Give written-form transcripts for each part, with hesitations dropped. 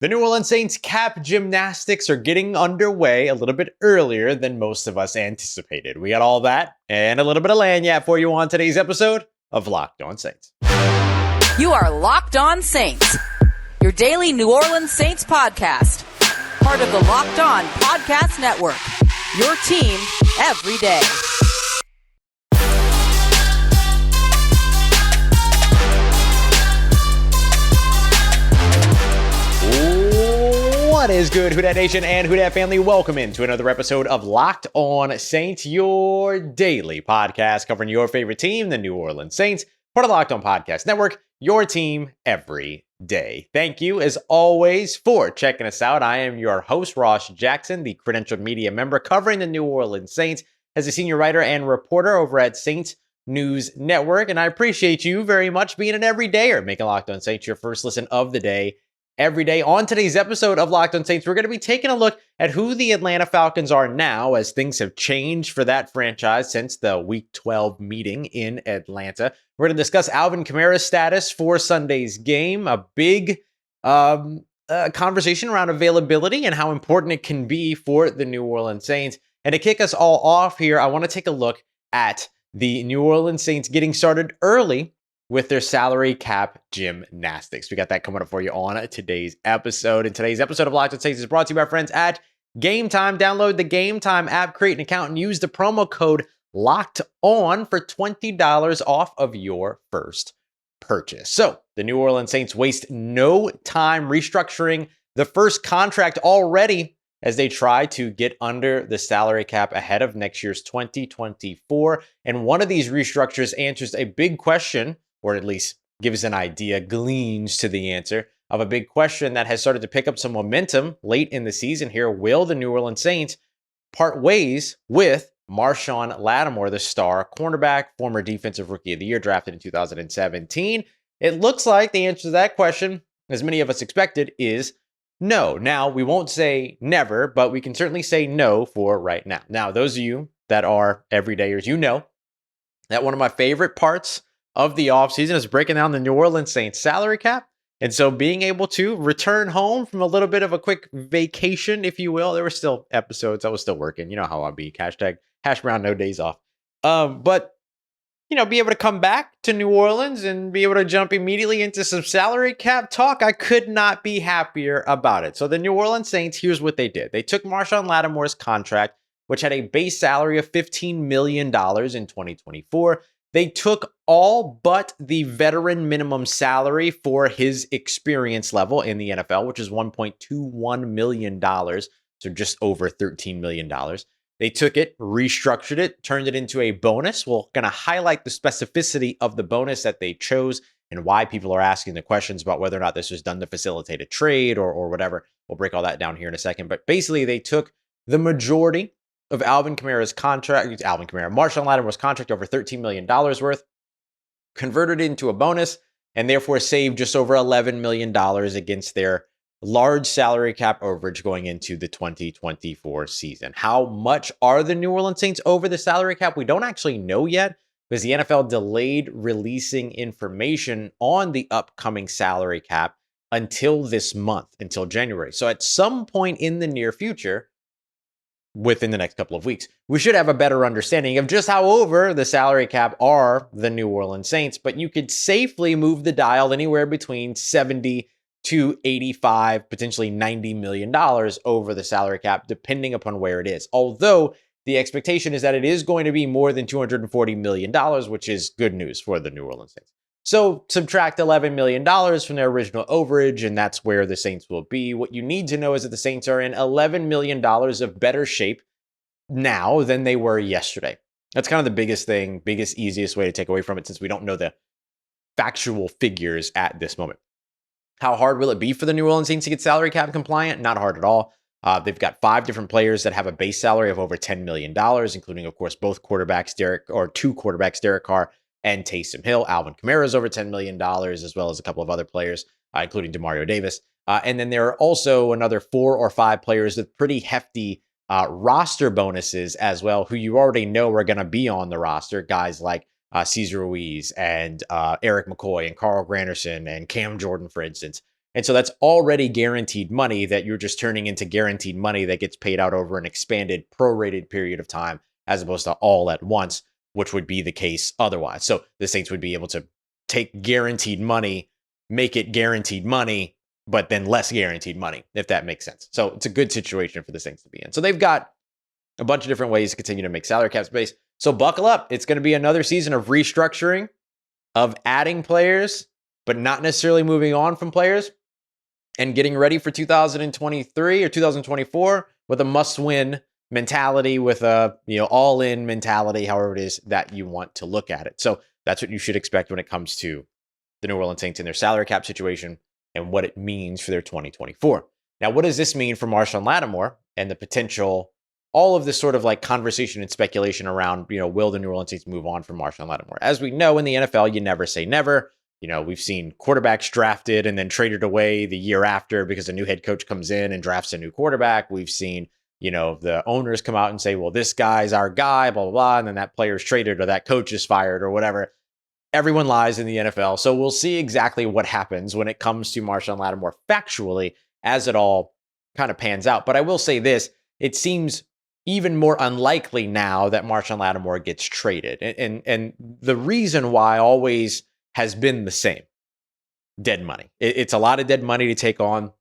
The New Orleans Saints cap gymnastics are getting underway a little bit earlier than most of us anticipated. We got all that and a little bit of lagniappe for you on today's episode of Locked On Saints. You are Locked On Saints, your daily New Orleans Saints podcast. Part of the Locked On Podcast Network, your team every day. What is good, Who Dat Nation and Who Dat family? Welcome into another episode of Locked On Saints, your daily podcast covering your favorite team, the New Orleans Saints, part of the Locked On Podcast Network, your team every day. Thank you, as always, for checking us out. I am your host, Ross Jackson, the credentialed media member covering the New Orleans Saints as a senior writer and reporter over at Saints News Network, and I appreciate you very much being an everydayer, making Locked On Saints your first listen of the day. Every day. On today's episode of Locked On Saints, we're going to be taking a look at who the Atlanta Falcons are now, as things have changed for that franchise since the Week 12 meeting in Atlanta. We're going to discuss Alvin Kamara's status for Sunday's game, a big conversation around availability and how important it can be for the New Orleans Saints. And to kick us all off here, I want to take a look at the New Orleans Saints getting started early with their salary cap gymnastics. We got that coming up for you on today's episode. And today's episode of Locked On Saints is brought to you by our friends at Gametime. Download the Gametime app, create an account, and use the promo code LOCKEDON for $20 off of your first purchase. So the New Orleans Saints waste no time restructuring the first contract already as they try to get under the salary cap ahead of next year's 2024. And one of these restructures answers a big question, or at least gives an idea, gleans to the answer of a big question that has started to pick up some momentum late in the season here. Will the New Orleans Saints part ways with Marshon Lattimore, the star cornerback, former defensive rookie of the year, drafted in 2017? It looks like the answer to that question, as many of us expected, is no. Now, we won't say never, but we can certainly say no for right now. Now, those of you that are everydayers, you know that one of my favorite parts of the offseason is breaking down the New Orleans Saints salary cap. And so being able to return home from a little bit of a quick vacation, if you will, there were still episodes. I was still working. You know how I'll be. Hashtag hash brown, no days off. But, you know, be able to come back to New Orleans and be able to jump immediately into some salary cap talk. I could not be happier about it. So the New Orleans Saints, here's what they did. They took Marshon Lattimore's contract, which had a base salary of $15 million in 2024. They took all but the veteran minimum salary for his experience level in the NFL, which is $1.21 million, so just over $13 million. They took it, restructured it, turned it into a bonus. We're going to highlight the specificity of the bonus that they chose and why people are asking the questions about whether or not this was done to facilitate a trade or whatever. We'll break all that down here in a second. But basically, they took the majority of Marshon Lattimore's contract, over $13 million worth, converted it into a bonus, and therefore saved just over $11 million against their large salary cap overage going into the 2024 season. How much are the New Orleans Saints over the salary cap? We don't actually know yet because the NFL delayed releasing information on the upcoming salary cap until this month, until January. So at some point in the near future, within the next couple of weeks, we should have a better understanding of just how over the salary cap are the New Orleans Saints. But you could safely move the dial anywhere between 70 to 85, potentially $90 million over the salary cap, depending upon where it is. Although the expectation is that it is going to be more than $240 million, which is good news for the New Orleans Saints. So subtract $11 million from their original overage, and that's where the Saints will be. What you need to know is that the Saints are in $11 million of better shape now than they were yesterday. That's kind of the biggest thing, easiest way to take away from it, since we don't know the factual figures at this moment. How hard will it be for the New Orleans Saints to get salary cap compliant? Not hard at all. They've got 5 different players that have a base salary of over $10 million, including, of course, two quarterbacks, Derek Carr and Taysom Hill. Alvin Kamara is over $10 million, as well as a couple of other players, including Demario Davis. And then there are also another 4 or 5 players with pretty hefty roster bonuses as well, who you already know are going to be on the roster. Guys like Cesar Ruiz and Eric McCoy and Carl Granderson and Cam Jordan, for instance. And so that's already guaranteed money that you're just turning into guaranteed money that gets paid out over an expanded prorated period of time as opposed to all at once, which would be the case otherwise. So the Saints would be able to take guaranteed money, make it guaranteed money, but then less guaranteed money, if that makes sense. So it's a good situation for the Saints to be in. So they've got a bunch of different ways to continue to make salary cap space. So buckle up. It's going to be another season of restructuring, of adding players, but not necessarily moving on from players, and getting ready for 2023 or 2024 with a must-win mentality, with a all-in mentality, however it is that you want to look at it. So that's what you should expect when it comes to the New Orleans Saints and their salary cap situation and what it means for their 2024. Now, what does this mean for Marshon Lattimore and the potential, all of this sort of like conversation and speculation around, will the New Orleans Saints move on from Marshon Lattimore? As we know, in the NFL, you never say never. We've seen quarterbacks drafted and then traded away the year after because a new head coach comes in and drafts a new quarterback. We've seen, the owners come out and say, well, this guy's our guy, blah, blah, blah. And then that player's traded or that coach is fired or whatever. Everyone lies in the NFL. So we'll see exactly what happens when it comes to Marshon Lattimore factually as it all kind of pans out. But I will say this, it seems even more unlikely now that Marshon Lattimore gets traded. And the reason why always has been the same. Dead money. It's a lot of dead money to take on.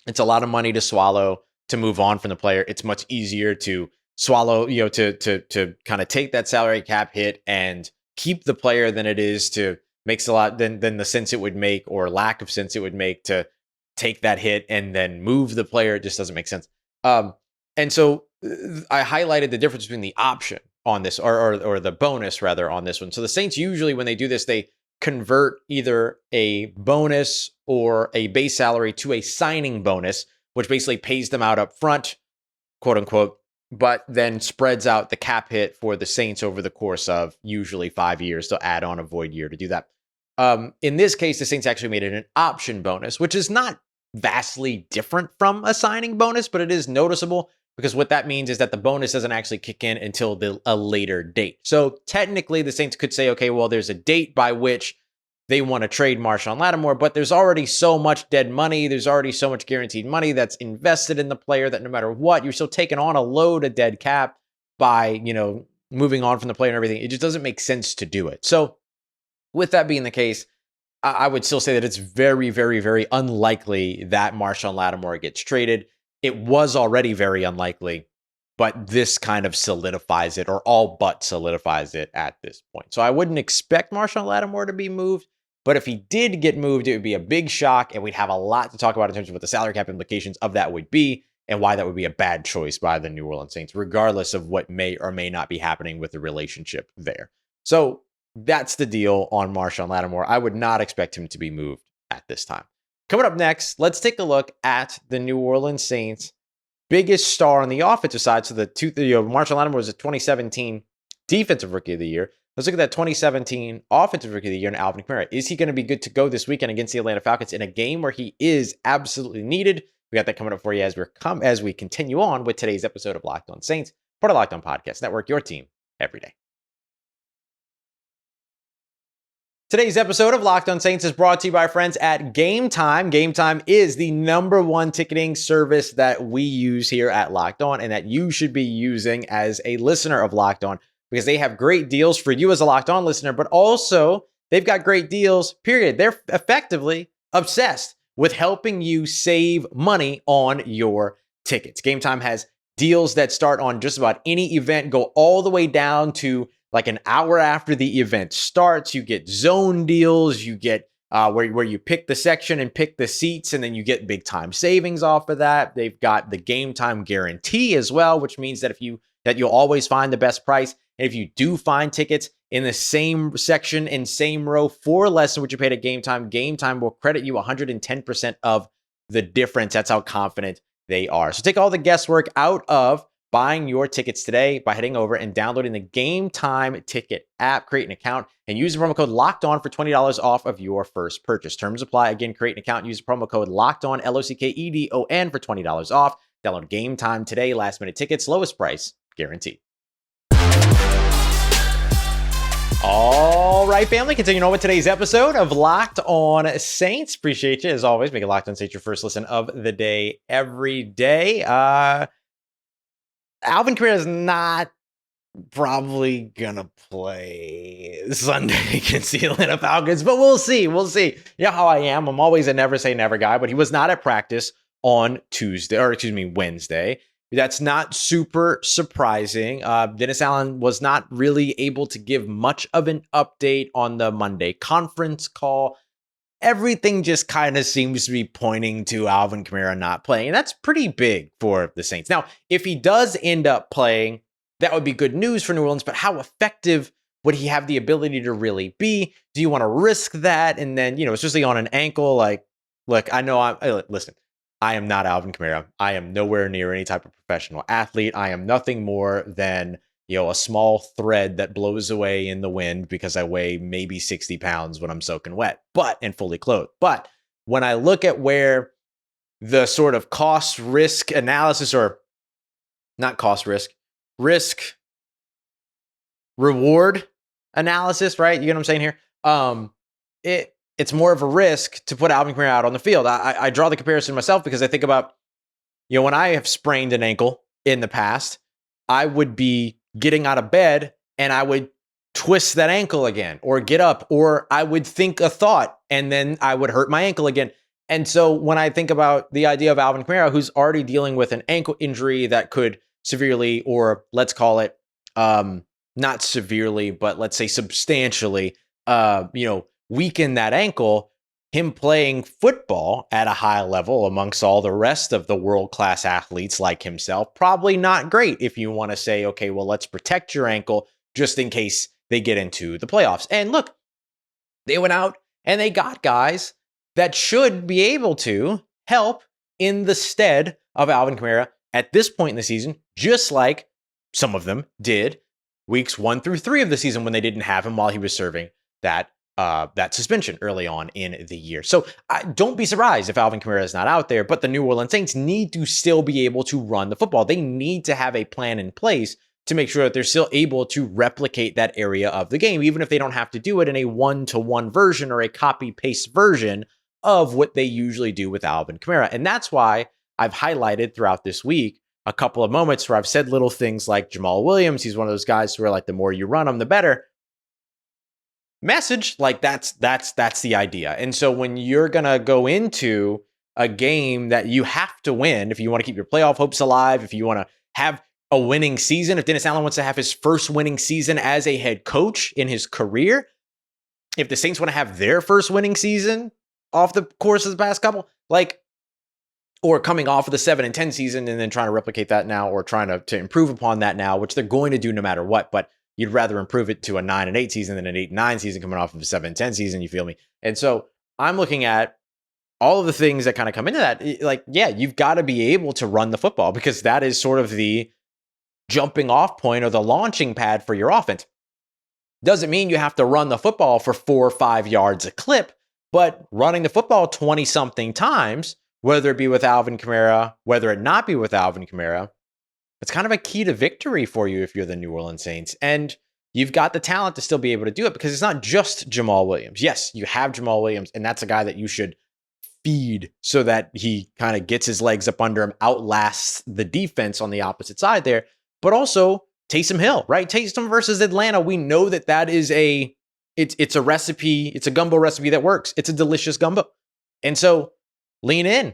It's a lot of money to swallow to move on from the player. It's much easier to swallow, to kind of take that salary cap hit and keep the player than it is to makes a lot than the sense it would make or lack of sense it would make to take that hit and then move the player. It just doesn't make sense. And so I highlighted the difference between the option on this or the bonus rather on this one. So the Saints usually when they do this, they convert either a bonus or a base salary to a signing bonus, which basically pays them out up front, quote unquote, but then spreads out the cap hit for the Saints over the course of usually 5 years. To add on a void year to do that. In this case, the Saints actually made it an option bonus, which is not vastly different from a signing bonus, but it is noticeable because what that means is that the bonus doesn't actually kick in until a later date. So technically the Saints could say, okay, well, there's a date by which they want to trade Marshon Lattimore, but there's already so much dead money. There's already so much guaranteed money that's invested in the player that no matter what, you're still taking on a load of dead cap by, moving on from the player and everything. It just doesn't make sense to do it. So with that being the case, I would still say that it's very, very, very unlikely that Marshon Lattimore gets traded. It was already very unlikely, but this kind of solidifies it or all but solidifies it at this point. So I wouldn't expect Marshon Lattimore to be moved, but if he did get moved, it would be a big shock and we'd have a lot to talk about in terms of what the salary cap implications of that would be and why that would be a bad choice by the New Orleans Saints, regardless of what may or may not be happening with the relationship there. So that's the deal on Marshon Lattimore. I would not expect him to be moved at this time. Coming up next, let's take a look at the New Orleans Saints' biggest star on the offensive side. So Marshon Lattimore was a 2017 Defensive Rookie of the Year. Let's look at that 2017 Offensive Rookie of the Year in Alvin Kamara. Is he going to be good to go this weekend against the Atlanta Falcons in a game where he is absolutely needed? We got that coming up for you as we continue on with today's episode of Locked On Saints, part of Locked On Podcast Network, your team every day. Today's episode of Locked On Saints is brought to you by our friends at Gametime. Gametime is the number one ticketing service that we use here at Locked On and that you should be using as a listener of Locked On because they have great deals for you as a Locked On listener, but also they've got great deals, period. They're effectively obsessed with helping you save money on your tickets. Gametime has deals that start on just about any event, go all the way down to like an hour after the event starts. You get zone deals, you get where you pick the section and pick the seats, and then you get big time savings off of that. They've got the game time guarantee as well, which means that you'll always find the best price. And if you do find tickets in the same section and same row for less than what you paid at Gametime will credit you 110% of the difference. That's how confident they are. So take all the guesswork out of buying your tickets today by heading over and downloading the Gametime ticket app, create an account, and use the promo code LOCKEDON for $20 off of your first purchase. Terms apply. Again, create an account, use the promo code LOCKEDON, LOCKEDON for $20 off. Download Gametime today. Last minute tickets, lowest price guaranteed. All right, family, continuing on with today's episode of Locked On Saints. Appreciate you, as always. Make it Locked On Saints your first listen of the day every day. Alvin Kamara is not probably going to play Sunday against the Atlanta Falcons, but we'll see. We'll see. You know how I am. I'm always a never say never guy, but he was not at practice on Wednesday. That's not super surprising. Dennis Allen was not really able to give much of an update on the Monday conference call. Everything just kind of seems to be pointing to Alvin Kamara not playing. And that's pretty big for the Saints. Now, if he does end up playing, that would be good news for New Orleans, but how effective would he have the ability to really be? Do you want to risk that? And then, especially on an ankle, look, listen, I am not Alvin Kamara. I am nowhere near any type of professional athlete. I am nothing more than, a small thread that blows away in the wind because I weigh maybe 60 pounds when I'm soaking wet, and fully clothed. But when I look at where the sort of cost risk analysis, or not cost risk reward analysis, right? You get what I'm saying here? It's more of a risk to put Alvin Kamara out on the field. I draw the comparison myself because I think about, when I have sprained an ankle in the past, I would be getting out of bed and I would twist that ankle again or get up, or I would think a thought and then I would hurt my ankle again. And so when I think about the idea of Alvin Kamara, who's already dealing with an ankle injury that could severely, or let's call it not severely, but let's say substantially, weaken that ankle, him playing football at a high level amongst all the rest of the world-class athletes like himself, probably not great if you want to say, okay, well, let's protect your ankle just in case they get into the playoffs. And look, they went out and they got guys that should be able to help in the stead of Alvin Kamara at this point in the season, just like some of them did weeks 1 through 3 of the season when they didn't have him while he was serving that suspension early on in the year. So don't be surprised if Alvin Kamara is not out there, but the New Orleans Saints need to still be able to run the football. They need to have a plan in place to make sure that they're still able to replicate that area of the game, even if they don't have to do it in a one-to-one version or a copy-paste version of what they usually do with Alvin Kamara. And that's why I've highlighted throughout this week a couple of moments where I've said little things like Jamaal Williams. He's one of those guys where the more you run him, the better. Message, that's the idea. And so when you're gonna go into a game that you have to win, if you want to keep your playoff hopes alive, if you want to have a winning season, if Dennis Allen wants to have his first winning season as a head coach in his career, if the Saints want to have their first winning season off the course of the past couple, or coming off of the 7-10 season and then trying to replicate that now, or trying to improve upon that now, which they're going to do no matter what, but you'd rather improve it to a 9-8 season than an 8-9 season coming off of a 7-10 season. You feel me? And so I'm looking at all of the things that kind of come into that. You've got to be able to run the football because that is sort of the jumping off point or the launching pad for your offense. Doesn't mean you have to run the football for 4 or 5 yards a clip, but running the football 20 something times, whether it be with Alvin Kamara, whether it not be with Alvin Kamara, it's kind of a key to victory for you if you're the New Orleans Saints. And you've got the talent to still be able to do it because it's not just Jamaal Williams. Yes, you have Jamaal Williams, and that's a guy that you should feed so that he kind of gets his legs up under him, outlasts the defense on the opposite side there. But also Taysom Hill, right? Taysom versus Atlanta. We know that is it's a recipe. It's a gumbo recipe that works. It's a delicious gumbo. And so lean in.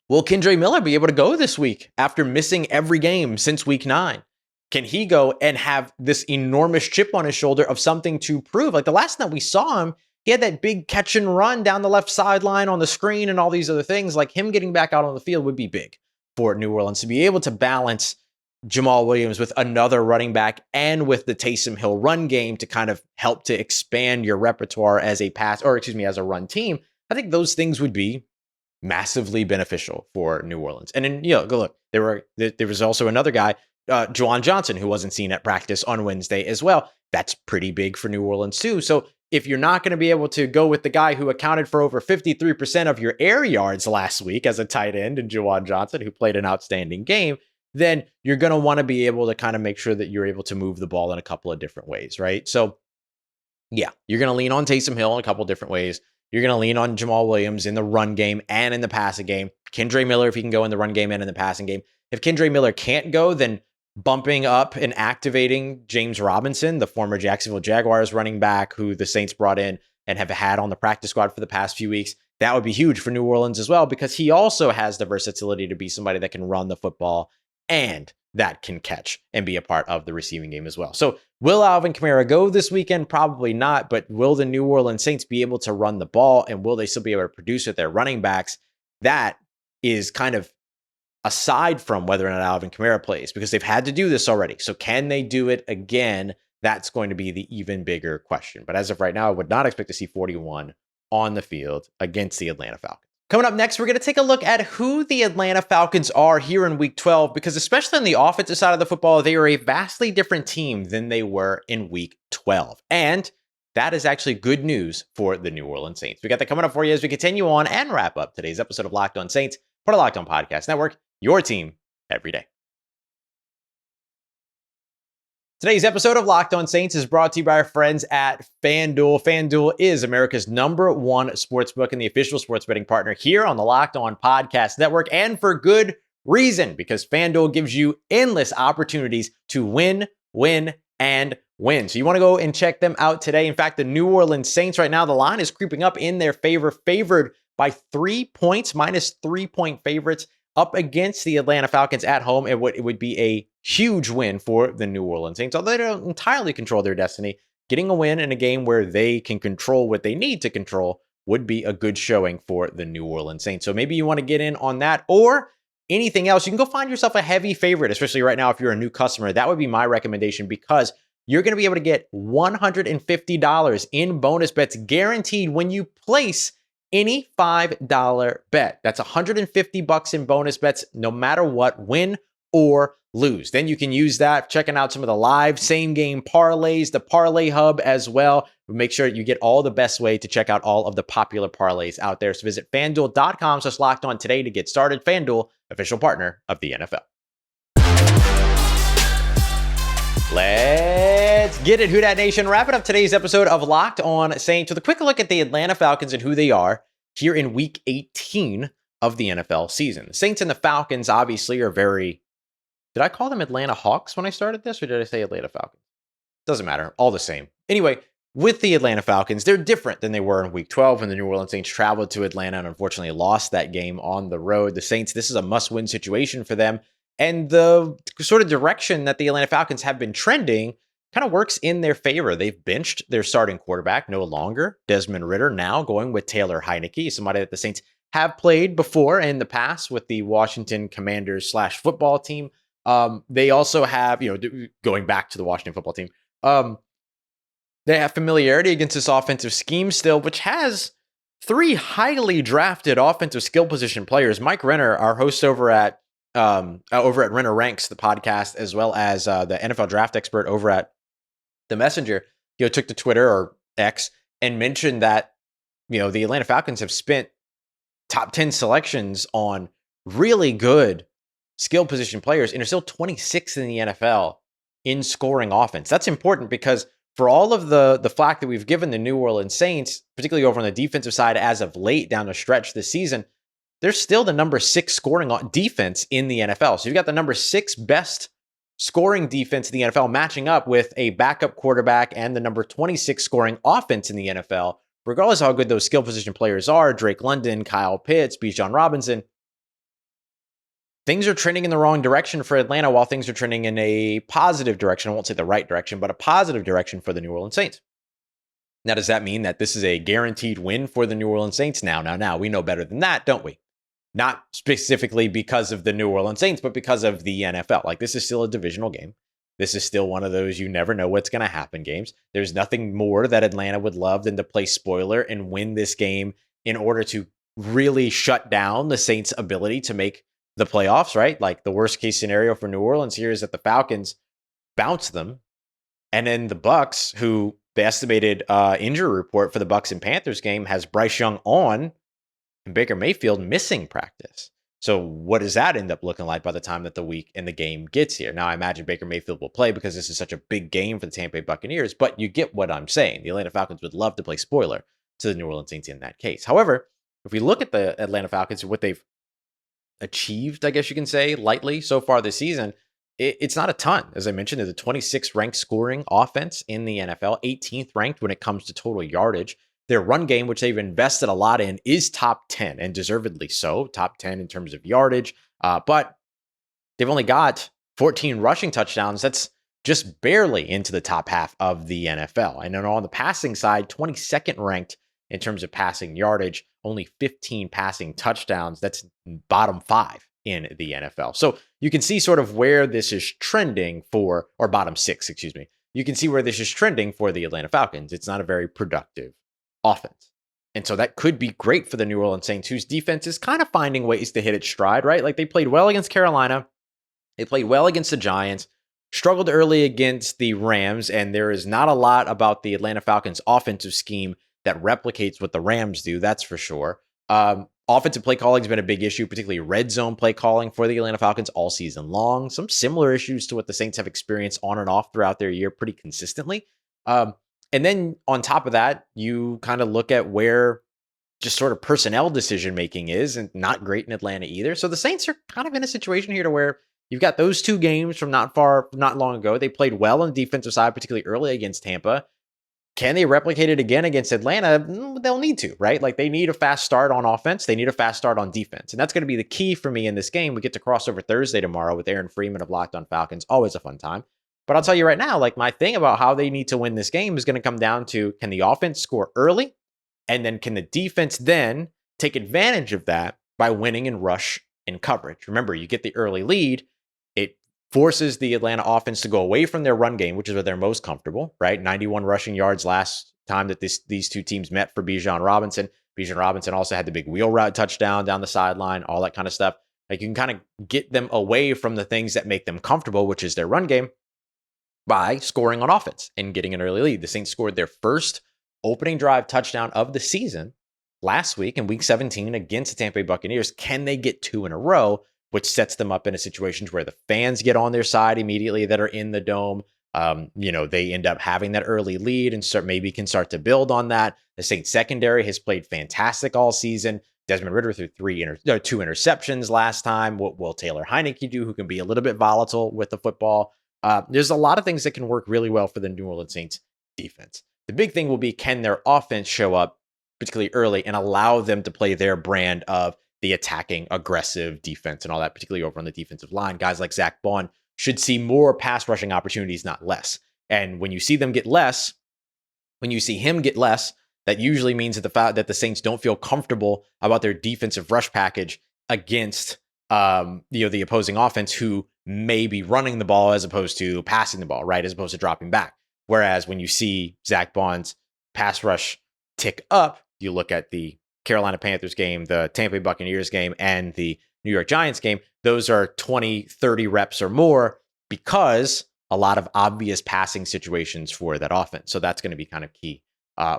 Will Kendre Miller be able to go this week after missing every game since week 9? Can he go and have this enormous chip on his shoulder of something to prove? The last time we saw him, he had that big catch and run down the left sideline on the screen and all these other things. Him getting back out on the field would be big for New Orleans to be able to balance Jamaal Williams with another running back and with the Taysom Hill run game to kind of help to expand your repertoire as a as a run team. I think those things would be massively beneficial for New Orleans. And then, go look, there was also another guy, Juwan Johnson, who wasn't seen at practice on Wednesday as well. That's pretty big for New Orleans too. So if you're not going to be able to go with the guy who accounted for over 53% of your air yards last week as a tight end in Juwan Johnson, who played an outstanding game, then you're going to want to be able to kind of make sure that you're able to move the ball in a couple of different ways, right? So Yeah, you're going to lean on Taysom Hill in a couple different ways. You're going to lean on Jamaal Williams in the run game and in the passing game. Kendre Miller, if he can go in the run game and in the passing game. If Kendre Miller can't go, then bumping up and activating James Robinson, the former Jacksonville Jaguars running back who the Saints brought in and have had on the practice squad for the past few weeks, that would be huge for New Orleans as well, because he also has the versatility to be somebody that can run the football and that can catch and be a part of the receiving game as well. So will Alvin Kamara go this weekend? Probably not, but will the New Orleans Saints be able to run the ball, and will they still be able to produce with their running backs? That is kind of aside from whether or not Alvin Kamara plays, because they've had to do this already. So can they do it again? That's going to be the even bigger question. But as of right now, I would not expect to see 41 on the field against the Atlanta Falcons. Coming up next, we're going to take a look at who the Atlanta Falcons are here in Week 12, because especially on the offensive side of the football, they are a vastly different team than they were in Week 12. And that is actually good news for the New Orleans Saints. We got that coming up for you as we continue on and wrap up today's episode of Locked On Saints, part of Locked On Podcast Network, your team every day. Today's episode of Locked On Saints is brought to you by our friends at FanDuel. FanDuel is America's #1 sportsbook and the official sports betting partner here on the Locked On Podcast Network, and for good reason, because FanDuel gives you endless opportunities to win, and win. So you want to go and check them out today. In fact, the New Orleans Saints right now, the line is creeping up in their favor, favored by 3 points, -3-point favorites up against the Atlanta Falcons at home. It would be a huge win for the New Orleans Saints. Although they don't entirely control their destiny, getting a win in a game where they can control what they need to control would be a good showing for the New Orleans Saints. So maybe you want to get in on that, or anything else. You can go find yourself a heavy favorite, especially right now if you're a new customer. That would be my recommendation, because you're going to be able to get $150 in bonus bets guaranteed when you place any $5 bet. That's $150 in bonus bets, no matter what, win or lose. Then you can use that checking out some of the live same game parlays, the Parlay Hub as well. Make sure you get all the best way to check out all of the popular parlays out there. So visit FanDuel.com/lockedon today to get started. FanDuel, official partner of the NFL. Let's get it, Who Dat Nation. Wrapping up today's episode of Locked On Saints with a quick look at the Atlanta Falcons and who they are here in Week 18 of the NFL season. The Saints and the Falcons obviously are very... Did I call them Atlanta Hawks when I started this, or did I say Atlanta Falcons? Doesn't matter. All the same. Anyway, with the Atlanta Falcons, they're different than they were in Week 12 when the New Orleans Saints traveled to Atlanta and unfortunately lost that game on the road. The Saints, this is a must-win situation for them. And the sort of direction that the Atlanta Falcons have been trending kind of works in their favor. They've benched their starting quarterback no longer, Desmond Ridder, now going with Taylor Heineke, somebody that the Saints have played before in the past with the Washington Commanders / football team. They also have, going back to the Washington football team, they have familiarity against this offensive scheme still, which has 3 highly drafted offensive skill position players. Mike Renner, our host over at Renner Ranks, the podcast, as well as the NFL draft expert over at The Messenger, took to Twitter or X and mentioned that, the Atlanta Falcons have spent top 10 selections on really good skill position players and are still 26th in the NFL in scoring offense. That's important because for all of the flack that we've given the New Orleans Saints, particularly over on the defensive side as of late down the stretch this season, they're still the number 6 scoring defense in the NFL. So you've got the number 6 best scoring defense in the NFL matching up with a backup quarterback and the number 26 scoring offense in the NFL, regardless of how good those skill position players are, Drake London, Kyle Pitts, Bijan Robinson. Things are trending in the wrong direction for Atlanta while things are trending in a positive direction. I won't say the right direction, but a positive direction for the New Orleans Saints. Now, does that mean that this is a guaranteed win for the New Orleans Saints? Now, we know better than that, don't we? Not specifically because of the New Orleans Saints, but because of the NFL. Like, this is still a divisional game. This is still one of those you never know what's going to happen games. There's nothing more that Atlanta would love than to play spoiler and win this game in order to really shut down the Saints' ability to make the playoffs, right? Like, the worst case scenario for New Orleans here is that the Falcons bounce them, and then the Bucs, who the estimated injury report for the Bucs and Panthers game has Bryce Young on and Baker Mayfield missing practice. So what does that end up looking like by the time that the week and the game gets here? Now, I imagine Baker Mayfield will play because this is such a big game for the Tampa Bay Buccaneers, but you get what I'm saying. The Atlanta Falcons would love to play spoiler to the New Orleans Saints in that case. However, if we look at the Atlanta Falcons and what they've achieved, I guess you can say, lightly so far this season, it's not a ton. As I mentioned, they're the 26th ranked scoring offense in the NFL, 18th ranked when it comes to total yardage. Their run game, which they've invested a lot in, is top 10 and deservedly so, top 10 in terms of yardage. But they've only got 14 rushing touchdowns. That's just barely into the top half of the NFL. And then on the passing side, 22nd ranked in terms of passing yardage, only 15 passing touchdowns. That's bottom 5 in the NFL. So you can see sort of where this is trending for, or bottom 6, excuse me. You can see where this is trending for the Atlanta Falcons. It's not a very productive offense. And so that could be great for the New Orleans Saints, whose defense is kind of finding ways to hit its stride, right? Like they played well against Carolina. They played well against the Giants, struggled early against the Rams, and there is not a lot about the Atlanta Falcons offensive scheme that replicates what the Rams do, that's for sure. Offensive play calling has been a big issue, particularly red zone play calling for the Atlanta Falcons all season long. Some similar issues to what the Saints have experienced on and off throughout their year pretty consistently. And then on top of that, you kind of look at where just sort of personnel decision-making is, and not great in Atlanta either. So the Saints are kind of in a situation here to where you've got those two games from not long ago. They played well on the defensive side, particularly early against Tampa. Can they replicate it again against Atlanta? They'll need to, right? Like they need a fast start on offense. They need a fast start on defense. And that's going to be the key for me in this game. We get to cross over Thursday tomorrow with Aaron Freeman of Locked On Falcons. Always a fun time. But I'll tell you right now, like my thing about how they need to win this game is going to come down to, can the offense score early? And then can the defense then take advantage of that by winning in rush and coverage? Remember, you get the early lead. It forces the Atlanta offense to go away from their run game, which is where they're most comfortable, right? 91 rushing yards last time that these two teams met for Bijan Robinson. Bijan Robinson also had the big wheel route touchdown down the sideline, all that kind of stuff. Like you can kind of get them away from the things that make them comfortable, which is their run game, by scoring on offense and getting an early lead. The Saints scored their first opening drive touchdown of the season last week in week 17 against the Tampa Bay Buccaneers. Can they get two in a row, which sets them up in a situation where the fans get on their side immediately that are in the dome? They end up having that early lead and can start to build on that. The Saints secondary has played fantastic all season. Desmond Ridder threw two interceptions last time. What will Taylor Heineke do, who can be a little bit volatile with the football? There's a lot of things that can work really well for the New Orleans Saints defense. The big thing will be, can their offense show up particularly early and allow them to play their brand of the attacking, aggressive defense and all that, particularly over on the defensive line. Guys like Zach Bond should see more pass rushing opportunities, not less. And when you see him get less, that usually means that the fact that the Saints don't feel comfortable about their defensive rush package against the opposing offense, who may be running the ball as opposed to passing the ball, right? As opposed to dropping back. Whereas when you see Zach Bond's pass rush tick up, you look at the Carolina Panthers game, the Tampa Bay Buccaneers game, and the New York Giants game, those are 20, 30 reps or more because a lot of obvious passing situations for that offense. So that's going to be kind of key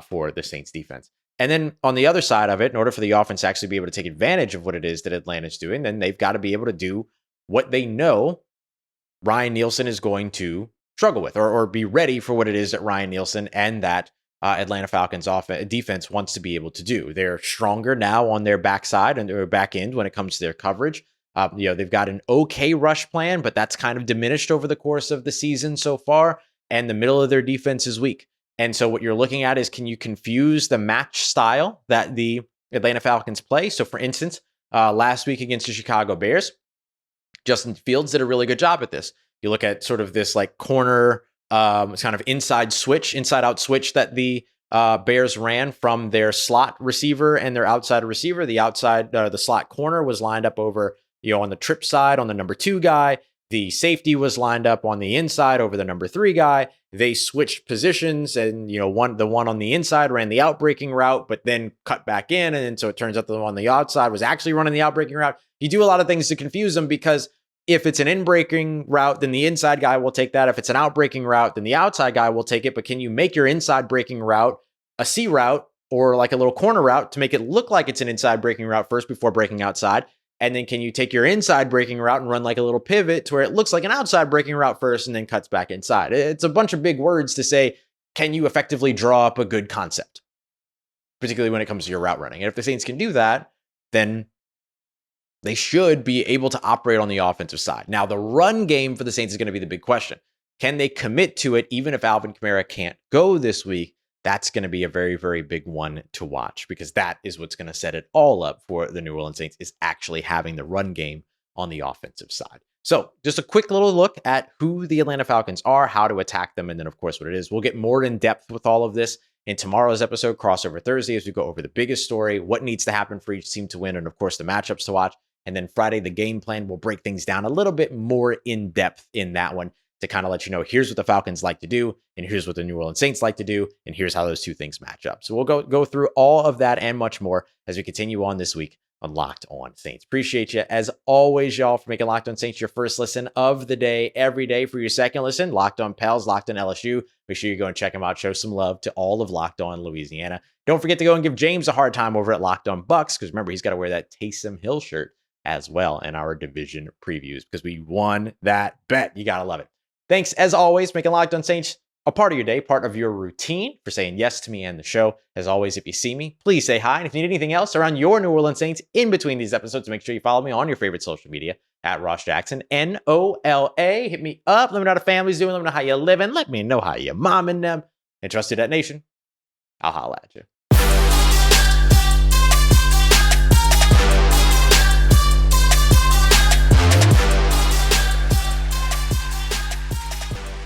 for the Saints defense. And then on the other side of it, in order for the offense to actually be able to take advantage of what it is that Atlanta's doing, then they've got to be able to do what they know Ryan Nielsen is going to struggle with, or be ready for what it is that Ryan Nielsen and that Atlanta Falcons defense wants to be able to do. They're stronger now on their backside and their back end when it comes to their coverage. They've got an okay rush plan, but that's kind of diminished over the course of the season so far. And the middle of their defense is weak. And so what you're looking at is, can you confuse the match style that the Atlanta Falcons play? So for instance, last week against the Chicago Bears, Justin Fields did a really good job at this. You look at sort of this like corner, kind of inside out switch that the Bears ran from their slot receiver and their outside receiver. The slot corner was lined up over, on the trip side on the number 2 guy. The safety was lined up on the inside over the number 3 guy. They switched positions, and the one on the inside ran the outbreaking route, but then cut back in, and so it turns out the one on the outside was actually running the outbreaking route. You do a lot of things to confuse them, because if it's an in-breaking route, then the inside guy will take that. If it's an out-breaking route, then the outside guy will take it. But can you make your inside breaking route a C route or like a little corner route to make it look like it's an inside breaking route first before breaking outside? And then can you take your inside breaking route and run like a little pivot to where it looks like an outside breaking route first and then cuts back inside? It's a bunch of big words to say, can you effectively draw up a good concept, particularly when it comes to your route running? And if the Saints can do that, then they should be able to operate on the offensive side. Now, the run game for the Saints is going to be the big question. Can they commit to it even if Alvin Kamara can't go this week? That's going to be a very, very big one to watch, because that is what's going to set it all up for the New Orleans Saints, is actually having the run game on the offensive side. So just a quick little look at who the Atlanta Falcons are, how to attack them, and then, of course, what it is. We'll get more in depth with all of this in tomorrow's episode, Crossover Thursday, as we go over the biggest story, what needs to happen for each team to win, and, of course, the matchups to watch. And then Friday, the game plan, will break things down a little bit more in depth in that one, to kind of let you know, here's what the Falcons like to do, and here's what the New Orleans Saints like to do, and here's how those two things match up. So we'll go through all of that and much more as we continue on this week on Locked On Saints. Appreciate you, as always, y'all, for making Locked On Saints your first listen of the day every day. For your second listen, Locked On Pels, Locked On LSU. Make sure you go and check them out. Show some love to all of Locked On Louisiana. Don't forget to go and give James a hard time over at Locked On Bucks, because remember, he's got to wear that Taysom Hill shirt as well in our division previews, because we won that bet. You got to love it. Thanks, as always, making Locked On Saints a part of your day, part of your routine, for saying yes to me and the show. As always, if you see me, please say hi. And if you need anything else around your New Orleans Saints in between these episodes, make sure you follow me on your favorite social media at Ross Jackson, NOLA. Hit me up. Let me know how the family's doing. Let me know how you're living. Let me know how you're momming them. And trust Who Dat Nation, I'll holla at you.